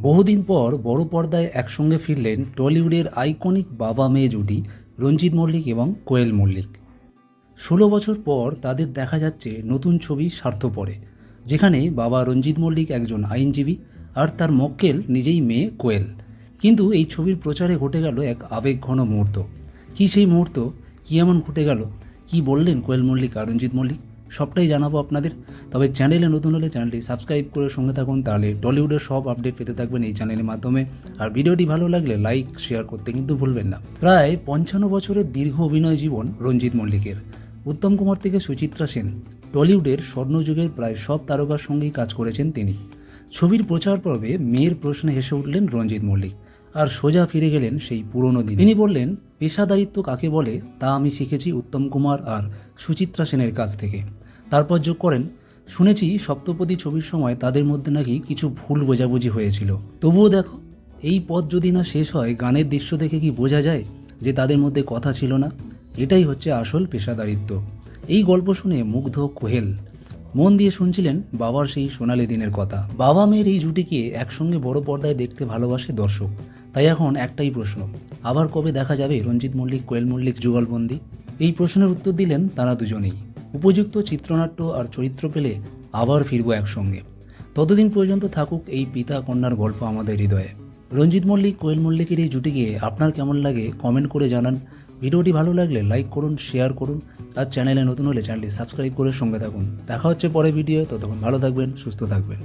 বহুদিন পর বড় পর্দায় একসঙ্গে ফিরলেন টলিউডের আইকনিক বাবা মেয়ে জুটি রঞ্জিত মল্লিক এবং কোয়েল মল্লিক। ১৬ বছর পর তাদের দেখা যাচ্ছে নতুন ছবি স্বার্থপরে, যেখানে বাবা রঞ্জিত মল্লিক একজন আইনজীবী আর তার মক্কেল নিজেই মেয়ে কোয়েল। কিন্তু এই ছবির প্রচারে ঘটে গেল এক আবেগঘন মুহূর্ত। কী সেই মুহূর্ত, কী এমন ঘটে গেল, কি বললেন কোয়েল মল্লিক আর রঞ্জিত মল্লিক, সবটাই জানাবো আপনাদের। তবে চ্যানেলে নতুন হলে চ্যানেলটি সাবস্ক্রাইব করে সঙ্গে থাকুন, তাহলে টলিউডের সব আপডেট পেতে থাকবেন এই চ্যানেলের মাধ্যমে। আর ভিডিওটি ভালো লাগলে লাইক শেয়ার করতে কিন্তু ভুলবেন না। প্রায় ৫৫ বছরের দীর্ঘ অভিনয় জীবন রঞ্জিত মল্লিকের। উত্তম কুমার থেকে সুচিত্রা সেন, টলিউডের স্বর্ণযুগের প্রায় সব তারকার সঙ্গেই কাজ করেছেন তিনি। ছবির প্রচার পর্বে মেয়ের প্রশ্নে হেসে উঠলেন রঞ্জিত মল্লিক আর সোজা ফিরে গেলেন সেই পুরনো দিন। তিনি বললেন, পেশাদারিত্ব কাকে বলে তা আমি শিখেছি উত্তম কুমার আর সুচিত্রা সেনের কাছ থেকে। তারপর যোগ করেন, শুনেছি সপ্তপদী ছবির সময় তাদের মধ্যে নাকি কিছু ভুল বোঝাবুঝি হয়েছিল। তবুও দেখো, এই পথ যদি না শেষ হয়, গানের দৃশ্য দেখে কি বোঝা যায় যে তাদের মধ্যে কথা ছিল না? এটাই হচ্ছে আসল পেশাদারিত্ব। এই গল্প শুনে মুগ্ধ কোয়েল মন দিয়ে শুনছিলেন বাবার সেই সোনালি দিনের কথা। বাবা মেয়ের এই জুটিকে একসঙ্গে বড় পর্দায় দেখতে ভালোবাসে দর্শক। তাই এখন একটাই প্রশ্ন, আবার কবে দেখা যাবে রঞ্জিত মল্লিক কোয়েল মল্লিক যুগলবন্দি? এই প্রশ্নের উত্তর দিলেন তারা দুজনেই। উপযুক্ত চিত্রনাট্য আর চরিত্র পেলে আবার ফিরবো একসঙ্গে। ততদিন পর্যন্ত থাকুক এই পিতা কন্যার গল্প আমাদের হৃদয়ে। রঞ্জিত মল্লিক কোয়েল মল্লিকের এই জুটিকে আপনার কেমন লাগে কমেন্ট করে জানান। ভিডিওটি ভালো লাগলে লাইক করুন, শেয়ার করুন, আর চ্যানেলে নতুন হলে চ্যানেলটি সাবস্ক্রাইব করে সঙ্গে থাকুন। দেখা হচ্ছে পরে ভিডিও, ততক্ষণ ভালো থাকবেন, সুস্থ থাকবেন।